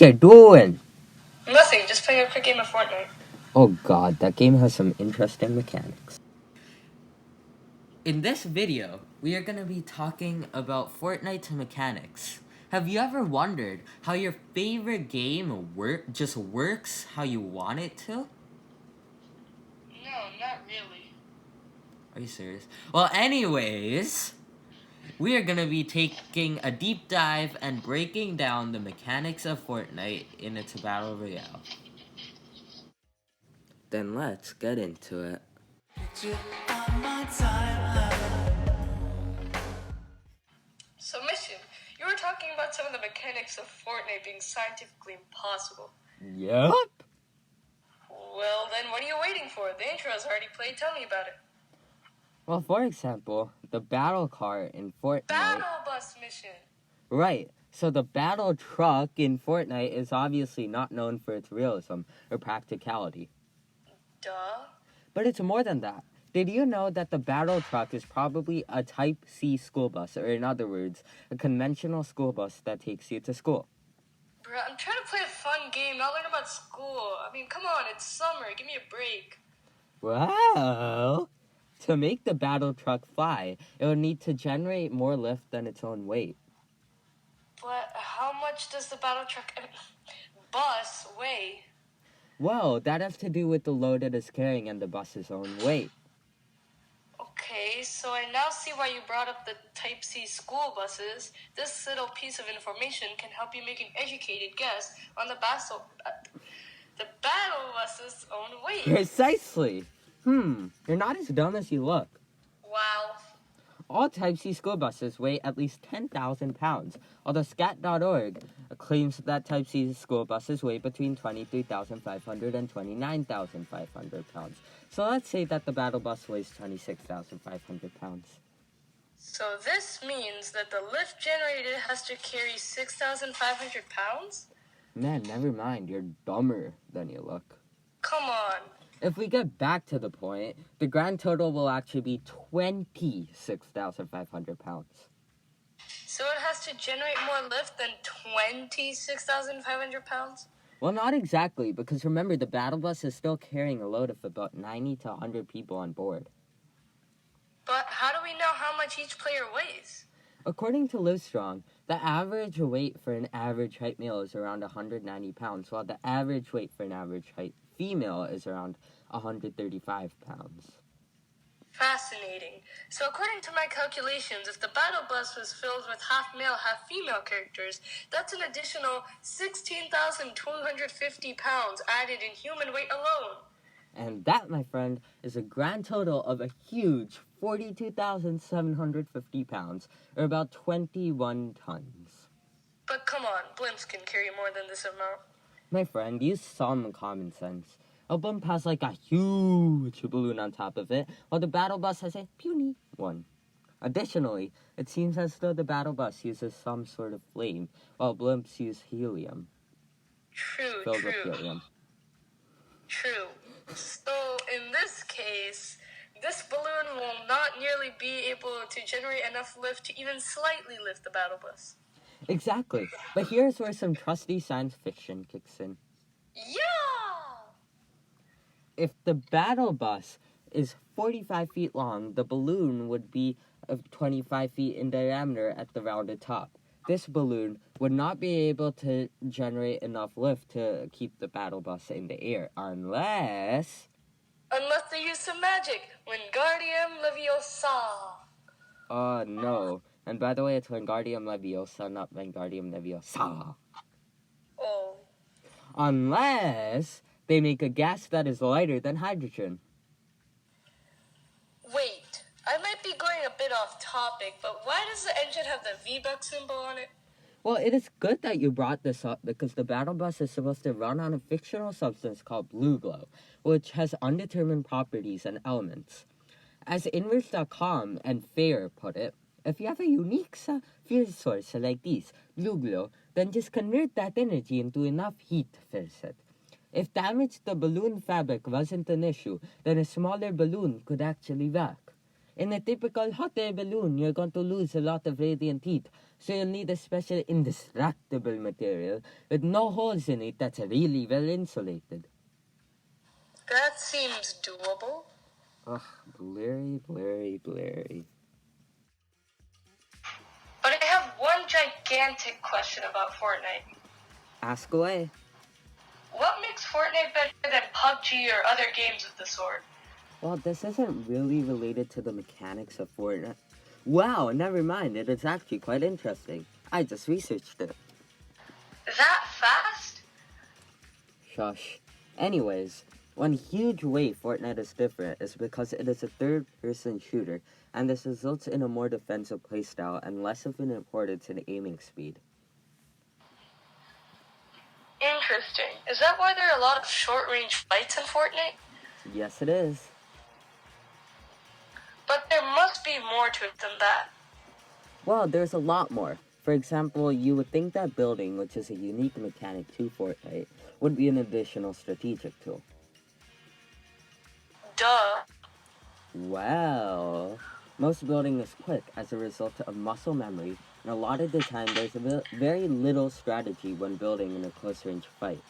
you doing? Nothing, just playing a quick game of Fortnite. Oh god, that game has some interesting mechanics. In this video, we are going to be talking about Fortnite's mechanics. Have you ever wondered how your favorite game just works how you want it to? No, not really. Are you serious? Well, anyways, we are going to be taking a deep dive and breaking down the mechanics of Fortnite in its Battle Royale. Then let's get into it. So, Mission, you were talking about some of the mechanics of Fortnite being scientifically impossible. Yep. Well, then what are you waiting for? The intro's already played. Tell me about it. Well, for example, the battle car in Fortnite... Battle bus mission! Right. So the battle truck in Fortnite is obviously not known for its realism or practicality. Duh. But it's more than that. Did you know that the battle truck is probably a Type C school bus, or in other words, a conventional school bus that takes you to school? Bruh, I'm trying to play a fun game, not learn about school. I mean, come on, it's summer. Give me a break. Well, to make the battle truck fly, it would need to generate more lift than its own weight. But how much does the battle truck bus weigh? Well, that has to do with the load it is carrying and the bus's own weight. Okay, so I now see why you brought up the Type C school buses. This little piece of information can help you make an educated guess on the battle bus's own weight. Precisely. You're not as dumb as you look. Wow. All Type C school buses weigh at least 10,000 pounds, although scat.org claims that Type C school buses weigh between 23,500 and 29,500 pounds. So let's say that the battle bus weighs 26,500 pounds. So this means that the lift generated has to carry 6,500 pounds? Man, never mind, you're dumber than you look. Come on. If we get back to the point, the grand total will actually be 26,500 pounds. So it has to generate more lift than 26,500 pounds? Well, not exactly, because remember, the battle bus is still carrying a load of about 90 to 100 people on board. But how do we know how much each player weighs? According to Livestrong, the average weight for an average height male is around 190 pounds, while the average weight for an average height female is around 135 pounds. Fascinating. So according to my calculations, if the battle bus was filled with half male, half female characters, that's an additional 16,250 pounds added in human weight alone. And that, my friend, is a grand total of a huge 42,750 pounds, or about 21 tons. But come on, blimps can carry more than this amount. My friend, use some common sense. A blimp has like a huge balloon on top of it, while the battle bus has a puny one. Additionally, it seems as though the battle bus uses some sort of flame, while blimps use helium. Filled with helium. True. So, in this case, this balloon will not nearly be able to generate enough lift to even slightly lift the battle bus. Exactly. But here's where some trusty science fiction kicks in. Yeah! If the battle bus is 45 feet long, the balloon would be 25 feet in diameter at the rounded top. This balloon would not be able to generate enough lift to keep the battle bus in the air, unless they use some magic. Wingardium Leviosa. No. And by the way, it's Wingardium Leviosa, not Wingardium Leviosa. Oh. Unless they make a gas that is lighter than hydrogen. Wait, I might be going a bit off topic, but why does the engine have the V-Buck symbol on it? Well, it is good that you brought this up because the battle bus is supposed to run on a fictional substance called blue glow, which has undetermined properties and elements. As Inverse.com and Fair put it, if you have a unique fuel source like this, blue glow, then just convert that energy into enough heat to fix it. If damage to the balloon fabric wasn't an issue, then a smaller balloon could actually work. In a typical hot air balloon, you're going to lose a lot of radiant heat, so you'll need a special indestructible material with no holes in it that's really well insulated. That seems doable. Ugh, blurry. But I have one gigantic question about Fortnite. Ask away. What makes Fortnite better than PUBG or other games of the sort? Well, this isn't really related to the mechanics of Fortnite. Wow, never mind, it is actually quite interesting. I just researched it. That fast? Shush. Anyways, one huge way Fortnite is different is because it is a third-person shooter, and this results in a more defensive playstyle and less of an importance in aiming speed. Interesting. Is that why there are a lot of short-range fights in Fortnite? Yes, it is. But there must be more to it than that. Well, there's a lot more. For example, you would think that building, which is a unique mechanic to Fortnite, would be an additional strategic tool. Duh. Well, most building is quick as a result of muscle memory, and a lot of the time there's very little strategy when building in a close-range fight.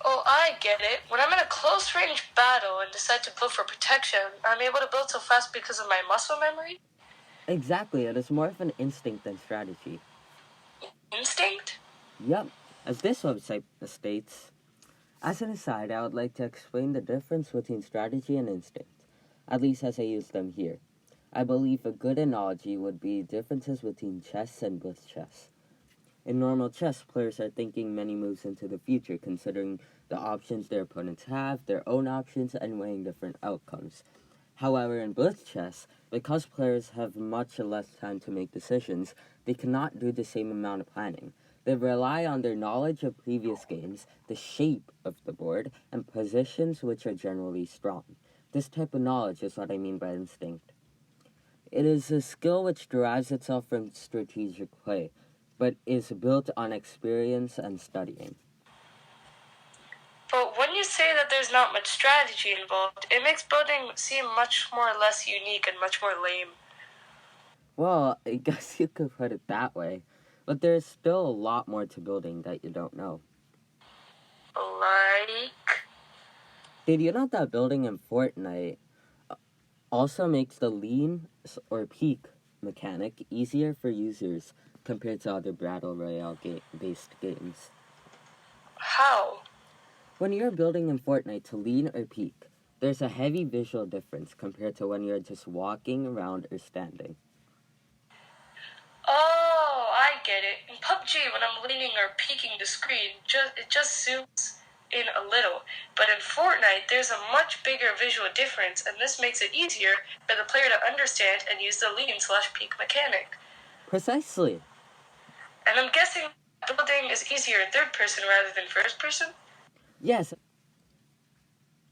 Oh, I get it. When I'm in a close-range battle and decide to build for protection, I'm able to build so fast because of my muscle memory? Exactly, it is more of an instinct than strategy. Instinct? Yep, as this website states. As an aside, I would like to explain the difference between strategy and instinct, at least as I use them here. I believe a good analogy would be differences between chess and blitz chess. In normal chess, players are thinking many moves into the future, considering the options their opponents have, their own options, and weighing different outcomes. However, in blitz chess, because players have much less time to make decisions, they cannot do the same amount of planning. They rely on their knowledge of previous games, the shape of the board, and positions which are generally strong. This type of knowledge is what I mean by instinct. It is a skill which derives itself from strategic play, but is built on experience and studying. But when you say that there's not much strategy involved, it makes building seem much more less unique and much more lame. Well, I guess you could put it that way, but there's still a lot more to building that you don't know. Like? Did you know that building in Fortnite also makes the lean or peak mechanic easier for users compared to other Battle Royale based games? How? When you're building in Fortnite to lean or peak, there's a heavy visual difference compared to when you're just walking around or standing. Oh, I get it. In PUBG, when I'm leaning or peeking the screen, it just zooms in a little. But in Fortnite, there's a much bigger visual difference, and this makes it easier for the player to understand and use the lean/peek mechanic. Precisely. And I'm guessing building is easier in third person rather than first person? Yes.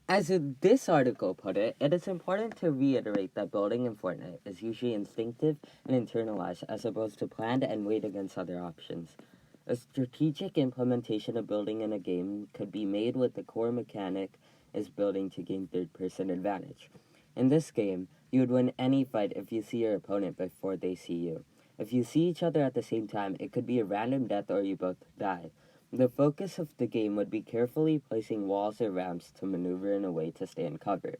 As this article put it, it is important to reiterate that building in Fortnite is usually instinctive and internalized as opposed to planned and weighed against other options. A strategic implementation of building in a game could be made with the core mechanic is building to gain third-person advantage. In this game, you would win any fight if you see your opponent before they see you. If you see each other at the same time, it could be a random death or you both die. The focus of the game would be carefully placing walls or ramps to maneuver in a way to stay in cover,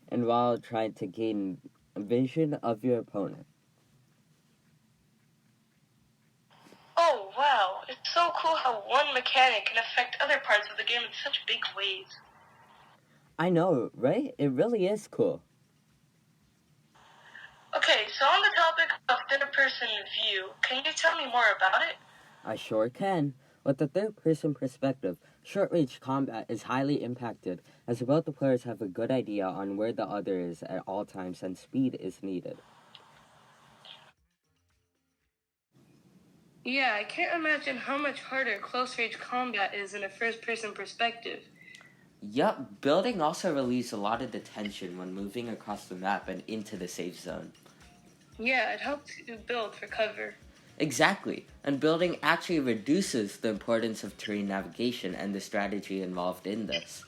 and while trying to gain vision of your opponent. Oh, wow. It's so cool how one mechanic can affect other parts of the game in such big ways. I know, right? It really is cool. Okay, so on the topic of third-person view, can you tell me more about it? I sure can. With the third-person perspective, short-range combat is highly impacted, as both the players have a good idea on where the other is at all times and speed is needed. Yeah, I can't imagine how much harder close-range combat is in a first-person perspective. Yup, building also relieves a lot of the tension when moving across the map and into the safe zone. Yeah, it helps you build for cover. Exactly, and building actually reduces the importance of terrain navigation and the strategy involved in this.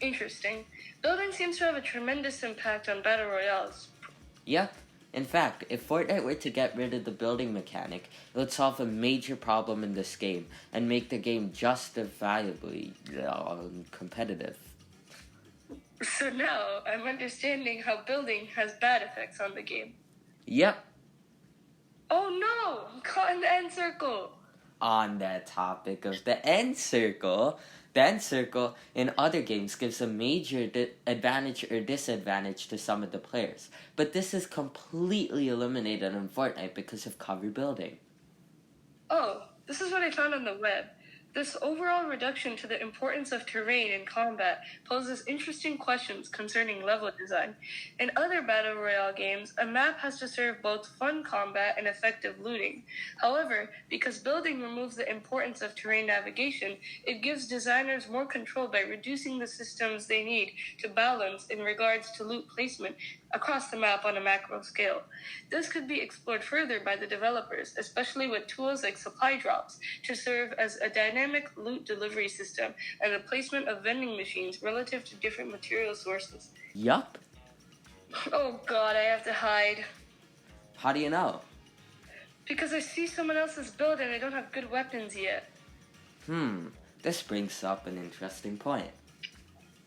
Interesting. Building seems to have a tremendous impact on battle royales. Yep. In fact, if Fortnite were to get rid of the building mechanic, it would solve a major problem in this game and make the game justifiably competitive. So now I'm understanding how building has bad effects on the game. Yep. Oh no! Caught in the end circle! On that topic of the end circle in other games gives a major advantage or disadvantage to some of the players. But this is completely eliminated in Fortnite because of cover building. Oh, this is what I found on the web. This overall reduction to the importance of terrain in combat poses interesting questions concerning level design. In other Battle Royale games, a map has to serve both fun combat and effective looting. However, because building removes the importance of terrain navigation, it gives designers more control by reducing the systems they need to balance in regards to loot placement across the map on a macro scale. This could be explored further by the developers, especially with tools like supply drops, to serve as a dynamic loot delivery system and the placement of vending machines relative to different material sources. Yup. Oh god, I have to hide. How do you know? Because I see someone else's build and I don't have good weapons yet. This brings up an interesting point.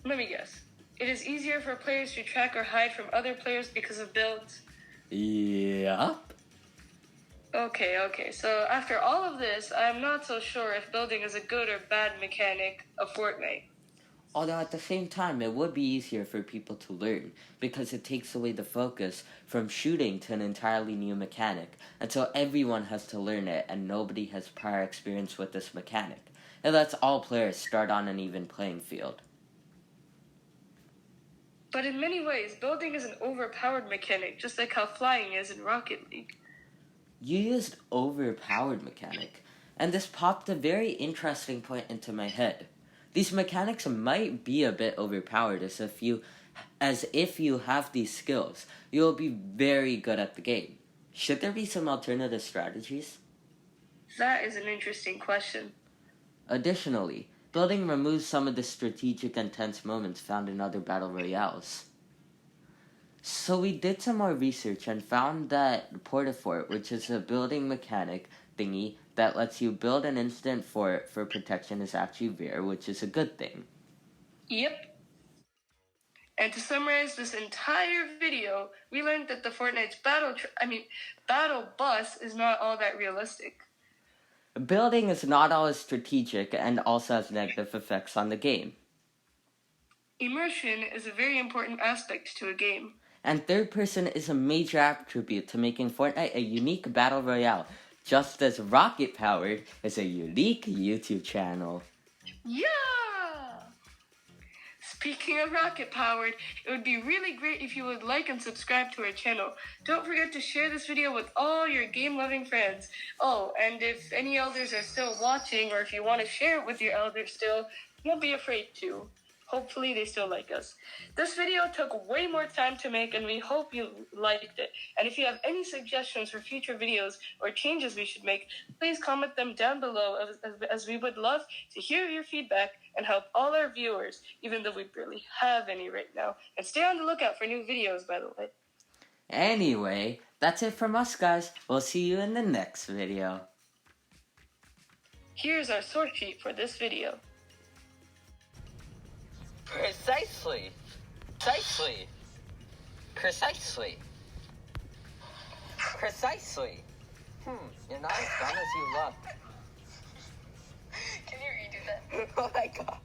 Let me guess. It is easier for players to track or hide from other players because of builds? Yup. Okay. So after all of this, I'm not so sure if building is a good or bad mechanic of Fortnite. Although at the same time, it would be easier for people to learn, because it takes away the focus from shooting to an entirely new mechanic, and so everyone has to learn it, and nobody has prior experience with this mechanic. It lets all players start on an even playing field. But in many ways, building is an overpowered mechanic, just like how flying is in Rocket League. You used overpowered mechanic, and this popped a very interesting point into my head. These mechanics might be a bit overpowered, as if you have these skills, you'll be very good at the game. Should there be some alternative strategies? That is an interesting question. Additionally, building removes some of the strategic and tense moments found in other battle royales. So we did some more research and found that Portafort, which is a building mechanic thingy that lets you build an instant fort for protection, is actually rare, which is a good thing. Yep. And to summarize this entire video, we learned that the Fortnite's battle bus is not all that realistic. Building is not always strategic and also has negative effects on the game. Immersion is a very important aspect to a game. And third person is a major attribute to making Fortnite a unique battle royale, just as Rocket Powered is a unique YouTube channel. Yeah! Speaking of Rocket Powered, it would be really great if you would like and subscribe to our channel. Don't forget to share this video with all your game-loving friends. Oh, and if any elders are still watching, or if you want to share it with your elders still, don't be afraid to. Hopefully they still like us. This video took way more time to make, and we hope you liked it. And if you have any suggestions for future videos or changes we should make, please comment them down below, as we would love to hear your feedback and help all our viewers, even though we barely have any right now. And stay on the lookout for new videos, by the way. Anyway, that's it from us, guys. We'll see you in the next video. Here's our source sheet for this video. Precisely. You're not as dumb as you look. Can you redo that? Oh my god.